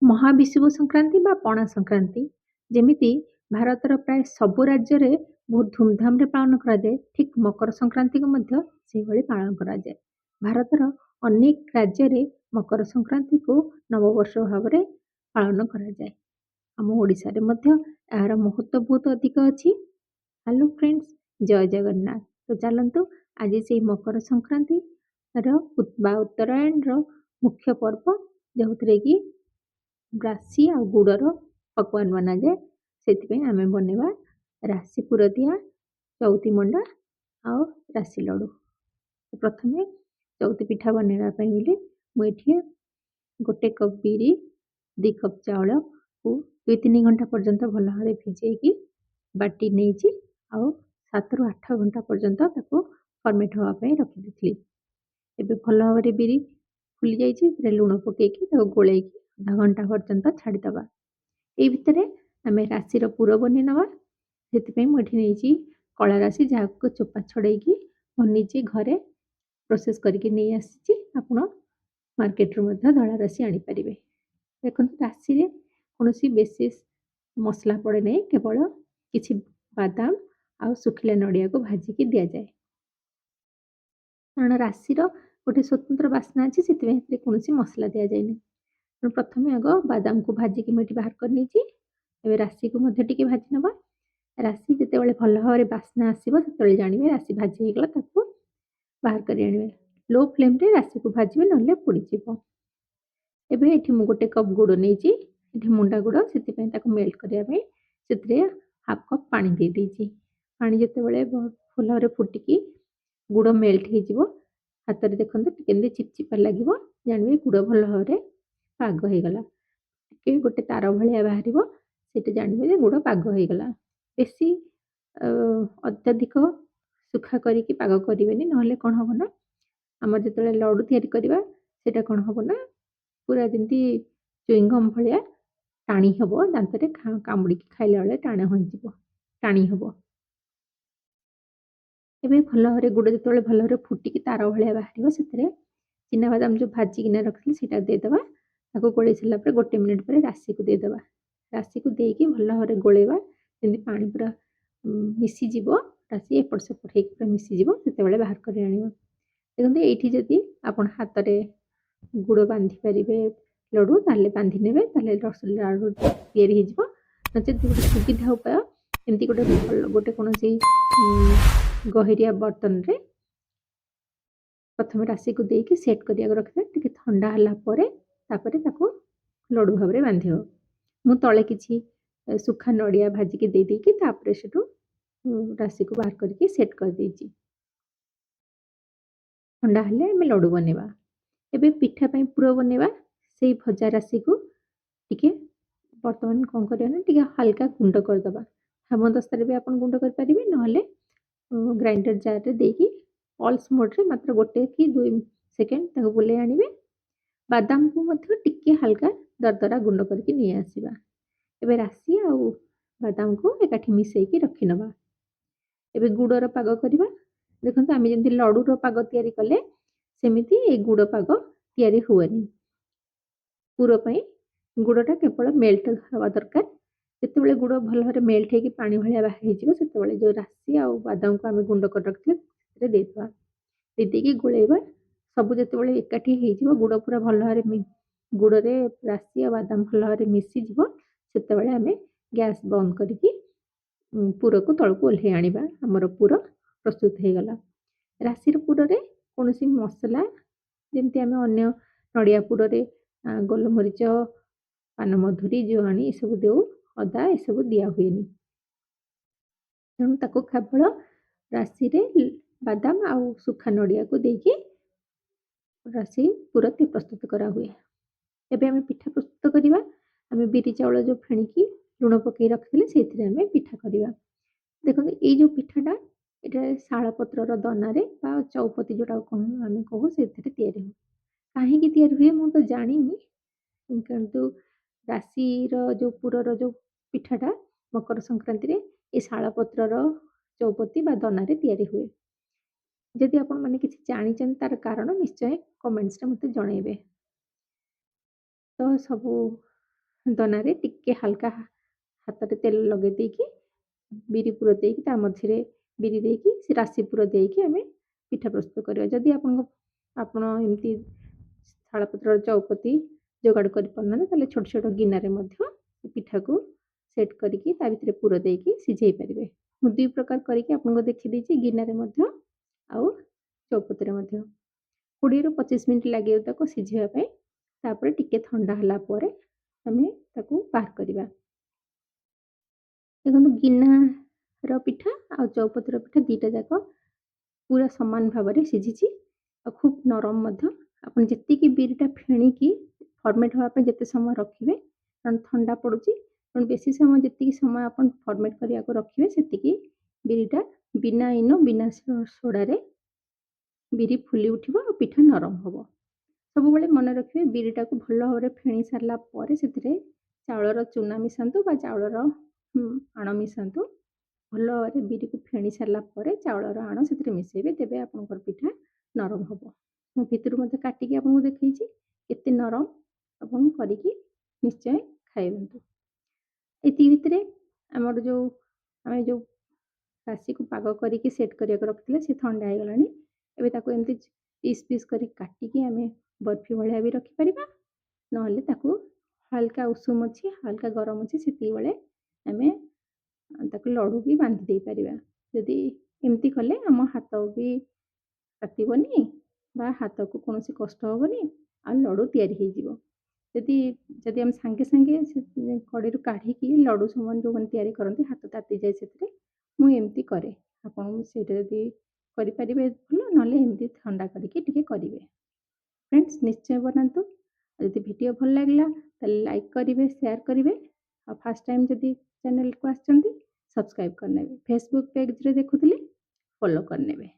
ମହାବିଷୁବ ସଂକ୍ରାନ୍ତି ବା ପଣା ସଂକ୍ରାନ୍ତି ଯେମିତି ଭାରତର ପ୍ରାୟ ସବୁ ରାଜ୍ୟରେ ବହୁତ ଧୁମଧାମରେ ପାଳନ କରାଯାଏ, ଠିକ୍ ମକର ସଂକ୍ରାନ୍ତିକୁ ମଧ୍ୟ ସେହିଭଳି ପାଳନ କରାଯାଏ। ଭାରତର ଅନେକ ରାଜ୍ୟରେ ମକର ସଂକ୍ରାନ୍ତିକୁ ନବବର୍ଷ ଭାବରେ ପାଳନ କରାଯାଏ। ଆମ ଓଡ଼ିଶାରେ ମଧ୍ୟ ଏହାର ମହତ୍ତ୍ୱ ବହୁତ ଅଧିକ ଅଛି। ହ୍ୟାଲୋ ଫ୍ରେଣ୍ଡସ୍, ଜୟ ଜଗନ୍ନାଥ। ତ ଚାଲନ୍ତୁ ଆଜି ସେଇ ମକର ସଂକ୍ରାନ୍ତିର ବା ଉତ୍ତରାୟଣର ମୁଖ୍ୟ ପର୍ବ, ଯେଉଁଥିରେ କି ରାଶି ଆଉ ଗୁଡ଼ର ପକୱାନ ବନାଯାଏ। ସେଥିପାଇଁ ଆମେ ବନେଇବା ରାଶି ପୁର ଦିଆ ଚଉତି ମଣ୍ଡା ଆଉ ରାଶି ଲଡ଼ୁ। ପ୍ରଥମେ ଚଉତି ପିଠା ବନେଇବା ପାଇଁ ବୋଲି ମୁଁ ଏଠି 1 କପ୍ ବିରି, 2 କପ୍ ଚାଉଳକୁ 2-3 ଘଣ୍ଟା ପର୍ଯ୍ୟନ୍ତ ଭଲ ଭାବରେ ଭିଜେଇକି ବାଟି ନେଇଛି ଆଉ 7ରୁ 8 ଘଣ୍ଟା ପର୍ଯ୍ୟନ୍ତ ତାକୁ ଫର୍ମେଟ୍ ହେବା ପାଇଁ ରଖିଦେଇଥିଲି। ଏବେ ଭଲ ଭାବରେ ବିରି ଫୁଲି ଯାଇଛି, ସେଥିରେ ଲୁଣ ପକେଇକି ତାକୁ ଗୋଳେଇକି ଅଧା ଘଣ୍ଟା ପର୍ଯ୍ୟନ୍ତ ଛାଡ଼ିଦେବା। ଏଇ ଭିତରେ ଆମେ ରାଶିର ପୁର ବନେଇ ନେବା। ସେଥିପାଇଁ ମୁଁ ଏଠି ନେଇଛି କଳା ରାଶି, ଯାହାକୁ ଚୋପା ଛଡ଼େଇକି ମୁଁ ନିଜେ ଘରେ ପ୍ରୋସେସ୍ କରିକି ନେଇ ଆସିଛି। ଆପଣ ମାର୍କେଟରୁ ମଧ୍ୟ ଧଳା ରାଶି ଆଣିପାରିବେ। ଦେଖନ୍ତୁ ରାଶିରେ କୌଣସି ବିଶେଷ ମସଲା ପଡ଼େ ନାହିଁ, କେବଳ କିଛି ବାଦାମ ଆଉ ଶୁଖିଲା ନଡ଼ିଆକୁ ଭାଜିକି ଦିଆଯାଏ। କାରଣ ରାଶିର ଗୋଟେ ସ୍ୱତନ୍ତ୍ର ବାସ୍ନା ଅଛି, ସେଥିପାଇଁ ଏଥିରେ କୌଣସି ମସଲା ଦିଆଯାଇନି। ତେଣୁ ପ୍ରଥମେ ଆଗ ବାଦାମକୁ ଭାଜିକି ମୁଁ ଏଠି ବାହାର କରିନେଇଛି। ଏବେ ରାଶିକୁ ମଧ୍ୟ ଟିକେ ଭାଜି ନେବା। ରାଶି ଯେତେବେଳେ ଭଲ ଭାବରେ ବାସ୍ନା ଆସିବ, ସେତେବେଳେ ଜାଣିବେ ରାଶି ଭାଜି ହେଇଗଲା, ତାକୁ ବାହାର କରି ଆଣିବେ। ଲୋ ଫ୍ଲେମ୍ରେ ରାଶିକୁ ଭାଜିବେ, ନହେଲେ ପୋଡ଼ିଯିବ। ଏବେ ଏଠି ମୁଁ 1 କପ୍ ଗୁଡ଼ ନେଇଛି। ଏଠି ମୁଣ୍ଡା ଗୁଡ଼, ସେଥିପାଇଁ ତାକୁ ମେଲ୍ଟ କରିବା ପାଇଁ ସେଥିରେ 1/2 କପ୍ ପାଣି ଦେଇଦେଇଛି। ପାଣି ଯେତେବେଳେ ଭଲ ଭାବରେ ଫୁଟିକି ଗୁଡ଼ ମେଲ୍ଟ ହେଇଯିବ, ହାତରେ ଦେଖନ୍ତୁ ଟିକେ ଏମିତି ଚିପଚିପା ଲାଗିବ, ଜାଣିବେ ଗୁଡ଼ ଭଲ ଭାବରେ ପାଗ ହେଇଗଲା। ଟିକେ ଗୋଟେ ତାର ଭଳିଆ ବାହାରିବ, ସେଇଟା ଜାଣିବେ ଯେ ଗୁଡ଼ ପାଗ ହେଇଗଲା। ବେଶୀ ଅତ୍ୟଧିକ ଶୁଖା କରିକି ପାଗ କରିବେନି, ନହେଲେ କ'ଣ ହେବ ନା, ଆମର ଯେତେବେଳେ ଲଡ଼ୁ ତିଆରି କରିବା, ସେଇଟା କ'ଣ ହେବ ନା, ପୁରା ଯେମିତି ଚୁଇଙ୍ଗମ୍ ଭଳିଆ ଟାଣି ହେବ, ଦାନ୍ତରେ କାମୁଡ଼ିକି ଖାଇଲା ବେଳେ ଟାଣି ହେବ। ଏବେ ଭଲ ଭାବରେ ଗୁଡ଼ ଯେତେବେଳେ ଭଲ ଭାବରେ ଫୁଟିକି ତାର ଭଳିଆ ବାହାରିବ, ସେଥିରେ ଚିନାବାଦାମ ଯେଉଁ ଭାଜିକିନା ରଖିଥିଲି ସେଇଟା ଦେଇଦେବା। ତାକୁ ଗୋଳେଇ ସାରିଲା ପରେ 1 ମିନିଟ୍ ପରେ ରାଶିକୁ ଦେଇଦେବା। ରାଶିକୁ ଦେଇକି ଭଲ ଭାବରେ ଗୋଳେଇବା, ଯେମିତି ପାଣି ପୁରା ମିଶିଯିବ, ରାଶି ଏପଟ ସେପଟ ହେଇକି ପୁରା ମିଶିଯିବ, ସେତେବେଳେ ବାହାର କରି ଆଣିବା। ଦେଖନ୍ତୁ ଏଇଠି ଯଦି ଆପଣ ହାତରେ ଗୁଡ଼ ବାନ୍ଧି ପାରିବେ ଲଡ଼ୁ, ତାହେଲେ ବାନ୍ଧି ନେବେ, ତାହେଲେ ଲଡ଼ୁ ତିଆରି ହେଇଯିବ। ନଚେତ୍ ଗୋଟେ ସୁବିଧା ଉପାୟ, ଏମିତି ଗୋଟେ କୌଣସି ଗହିରିଆ ବର୍ତ୍ତନରେ ପ୍ରଥମେ ରାଶିକୁ ଦେଇକି ସେଟ୍ କରିବାକୁ ରଖିବେ। ଟିକେ ଥଣ୍ଡା ହେଲା ପରେ ତାପରେ ତାକୁ ଲଡ଼ୁ ଭାବରେ ବାନ୍ଧିବ। ମୁଁ ତଳେ କିଛି ଶୁଖା ନଡ଼ିଆ ଭାଜିକି ଦେଇଦେଇକି ତାପରେ ସେଠୁ ରାଶିକୁ ବାହାର କରିକି ସେଟ୍ କରିଦେଇଛି। ଥଣ୍ଡା ହେଲେ ଆମେ ଲଡ଼ୁ ବନେଇବା। ଏବେ ପିଠା ପାଇଁ ପୁର ବନେଇବା। ସେଇ ଭଜା ରାଶିକୁ ଟିକେ ବର୍ତ୍ତମାନ କ'ଣ କରିବା ନା, ଟିକେ ହାଲକା ଗୁଣ୍ଡ କରିଦେବା। ହେମଦସ୍ତାରେ ବି ଆପଣ ଗୁଣ୍ଡ କରିପାରିବେ, ନହେଲେ ଗ୍ରାଇଣ୍ଡର ଜାର୍ରେ ଦେଇକି ପଲ୍ସ ମୋଡ଼୍ରେ ମାତ୍ର 1 କି 2 ସେକେଣ୍ଡ ତାକୁ ବୁଲେଇ ଆଣିବେ। ବାଦାମକୁ ମଧ୍ୟ ଟିକେ ହାଲକା ଦରଦରା ଗୁଣ୍ଡ କରିକି ନେଇ ଆସିବା। ଏବେ ରାଶି ଆଉ ବାଦାମକୁ ଏକାଠି ମିଶେଇକି ରଖିନେବା। ଏବେ ଗୁଡ଼ର ପାଗ କରିବା। ଦେଖନ୍ତୁ ଆମେ ଯେମିତି ଲଡ଼ୁର ପାଗ ତିଆରି କଲେ, ସେମିତି ଏଇ ଗୁଡ଼ ପାଗ ତିଆରି ହୁଏନି। ପୁର ପାଇଁ ଗୁଡ଼ଟା କେବଳ ମେଲ୍ଟ ହେବା ଦରକାର। ଯେତେବେଳେ ଗୁଡ଼ ଭଲ ଭାବରେ ମେଲ୍ଟ ହେଇକି ପାଣି ଭଳିଆ ହେଇଯିବ, ସେତେବେଳେ ଯେଉଁ ରାଶି ଆଉ ବାଦାମକୁ ଆମେ ଗୁଣ୍ଡ କରି ରଖିଥିଲେ ସେଥିରେ ଦେଇଦେବା। ଦେଇଦେଇକି ଗୋଳେଇବା। ସବୁ ଯେତେବେଳେ ଏକାଠି ହେଇଯିବ, ଗୁଡ଼ ପୁରା ଭଲ ଭାବରେ ଗୁଡ଼ରେ ରାଶି ଆଉ ବାଦାମ ଭଲ ଭାବରେ ମିଶିଯିବ, ସେତେବେଳେ ଆମେ ଗ୍ୟାସ୍ ବନ୍ଦ କରିକି ପୁରକୁ ତଳକୁ ଓହ୍ଲେଇ ଆଣିବା। ଆମର ପୁର ପ୍ରସ୍ତୁତ ହେଇଗଲା। ରାଶିର ପୁରରେ କୌଣସି ମସଲା, ଯେମିତି ଆମେ ଅନ୍ୟ ନଡ଼ିଆ ପୁରରେ ଗୋଲମରିଚ, ପାନମଧୁରୀ, ଜୁଆଣି ଏସବୁ ଦେଉ, ଅଦା ଏସବୁ ଦିଆ ହୁଏନି। ତେଣୁ ତାକୁ କେବଳ ରାଶିରେ ବାଦାମ ଆଉ ଶୁଖା ନଡ଼ିଆକୁ ଦେଇକି ରାଶି ପୁର ପ୍ରସ୍ତୁତ କରାହୁଏ। ଏବେ ଆମେ ପିଠା ପ୍ରସ୍ତୁତ କରିବା। ଆମେ ବିରି ଚାଉଳ ଯେଉଁ ଫେଣିକି ଲୁଣ ପକାଇ ରଖିଥିଲେ, ସେଇଥିରେ ଆମେ ପିଠା କରିବା। ଦେଖନ୍ତୁ ଏଇ ଯେଉଁ ପିଠାଟା, ଏଇଟା ଶାଳପତ୍ରର ଦନାରେ ବା ଚଉପତି ଯେଉଁଟାକୁ ଆମେ କହୁ, ସେଥିରେ ତିଆରି ହୁଏ। କାହିଁକି ତିଆରି ହୁଏ ମୁଁ ତ ଜାଣିନି, କିନ୍ତୁ ରାଶିର ଯେଉଁ ପୁରର ଯେଉଁ ପିଠାଟା ମକର ସଂକ୍ରାନ୍ତିରେ ଏ ଶାଳପତ୍ରର ଚଉପତି ବା ଦନାରେ ତିଆରି ହୁଏ। ଯଦି ଆପଣମାନେ କିଛି ଜାଣିଛନ୍ତି ତାର କାରଣ, ନିଶ୍ଚୟ କମେଣ୍ଟସରେ ମୋତେ ଜଣାଇବେ। ତ ସବୁ ଦନାରେ ଟିକେ ହାଲକା ହାତରେ ତେଲ ଲଗେଇ ଦେଇକି ବିରି ପୁର ଦେଇକି ତା ମଝିରେ ବିରି ଦେଇକି ସେ ରାଶି ପୁର ଦେଇକି ଆମେ ପିଠା ପ୍ରସ୍ତୁତ କରିବା। ଯଦି ଆପଣ ଏମିତି ଶାଳପତ୍ରର ଚଉପତି ଯୋଗାଡ଼ କରିପାରୁନାହାନ୍ତି ତାହେଲେ ଛୋଟ ଛୋଟ ଗିନାରେ ମଧ୍ୟ ସେ ପିଠାକୁ ସେଟ୍ କରିକି ତା ଭିତରେ ପୁର ଦେଇକି ସିଝେଇ ପାରିବେ। ମୁଁ 2 ପ୍ରକାର କରିକି ଆପଣଙ୍କୁ ଦେଖିଦେଇଛି ଗିନାରେ ମଧ୍ୟ ଆଉ ଚଉପତିରେ ମଧ୍ୟ। 20ରୁ 25 ମିନିଟ୍ ଲାଗିବ ତାକୁ ସିଝିବା ପାଇଁ। ତାପରେ ଟିକେ ଥଣ୍ଡା ହେଲା ପରେ ଆମେ ତାକୁ ବାହାର କରିବା। ଦେଖନ୍ତୁ ଗିନାର ପିଠା ଆଉ ଚଉପତିର ପିଠା 2ଟା ଯାକ ପୁରା ସମାନ ଭାବରେ ସିଝିଛି ଆଉ ଖୁବ୍ ନରମ ମଧ୍ୟ। ଆପଣ ଯେତିକି ବିରିଟା ଫେଣିକି ଫର୍ମେଟ୍ ହେବା ପାଇଁ ଯେତେ ସମୟ ରଖିବେ, କାରଣ ଥଣ୍ଡା ପଡ଼ୁଛି, ତେଣୁ ବେଶୀ ସମୟ ଯେତିକି ସମୟ ଆପଣ ଫର୍ମେଟ୍ କରିବାକୁ ରଖିବେ ସେତିକି ବିରିଟା ବିନା ଇନୋ ବିନା ସୋଡ଼ାରେ ବିରି ଫୁଲି ଉଠିବ ଆଉ ପିଠା ନରମ ହେବ। ସବୁବେଳେ ମନେ ରଖିବେ ବିରିଟାକୁ ଭଲ ଭାବରେ ଫେଣି ସାରିଲା ପରେ ସେଥିରେ ଚାଉଳର ଚୁନା ମିଶାନ୍ତୁ ବା ଚାଉଳର ଆଣ ମିଶାନ୍ତୁ। ଭଲ ଭାବରେ ବିରିକୁ ଫେଣି ସାରିଲା ପରେ ଚାଉଳର ଆଣ ସେଥିରେ ମିଶାଇବେ, ତେବେ ଆପଣଙ୍କର ପିଠା ନରମ ହେବ। ମୁଁ ଭିତରୁ ମଧ୍ୟ କାଟିକି ଆପଣଙ୍କୁ ଦେଖେଇଛି କେତେ ନରମ। ଆପଣ କରିକି ନିଶ୍ଚୟ ଖାଇନ୍ତୁ। ଏତିକି ଭିତରେ ଆମର ଆମେ ଯେଉଁ ରାଶିକୁ ପାଗ କରିକି ସେଟ୍ କରିବାକୁ ରଖିଥିଲେ ସେ ଥଣ୍ଡା ହେଇଗଲାଣି। ଏବେ ତାକୁ ଏମିତି ପିସ୍ କରି କାଟିକି ଆମେ ବର୍ଫି ଭଳିଆ ବି ରଖିପାରିବା, ନହେଲେ ତାକୁ ହାଲକା ଉଷୁମ ଅଛି ହାଲକା ଗରମ ଅଛି ସେତିକିବେଳେ ଆମେ ତାକୁ ଲଡ଼ୁ ବି ବାନ୍ଧି ଦେଇପାରିବା। ଯଦି ଏମିତି କଲେ ଆମ ହାତ ବି କାଟିବନି ବା ହାତକୁ କୌଣସି କଷ୍ଟ ହେବନି ଆଉ ଲଡ଼ୁ ତିଆରି ହେଇଯିବ। ଯଦି ଆମେ ସାଙ୍ଗେ ସାଙ୍ଗେ ସେ କଡ଼େଇରୁ କାଢ଼ିକି ଲଡ଼ୁ ଯେଉଁମାନେ ତିଆରି କରନ୍ତି ହାତ ତାତିଯାଏ ସେଥିରେ। ମୁଁ ଏମିତି କରେ। ଆପଣ ସେଇଟା ଯଦି କରିପାରିବେ ଭଲ, ନହେଲେ ଏମିତି ଥଣ୍ଡା କରିକି ଟିକେ କରିବେ। ଫ୍ରେଣ୍ଡସ୍ ନିଶ୍ଚୟ ବନାନ୍ତୁ। ଆଉ ଯଦି ଭିଡ଼ିଓ ଭଲ ଲାଗିଲା ତାହେଲେ ଲାଇକ୍ କରିବେ, ସେୟାର କରିବେ ଆଉ ଫାର୍ଷ୍ଟ ଟାଇମ୍ ଯଦି ଚ୍ୟାନେଲକୁ ଆସିଛନ୍ତି ସବସ୍କ୍ରାଇବ୍ କରିନେବେ। ଫେସବୁକ୍ ପେଜ୍ରେ ଦେଖୁଥିଲେ ଫଲୋ କରିନେବେ।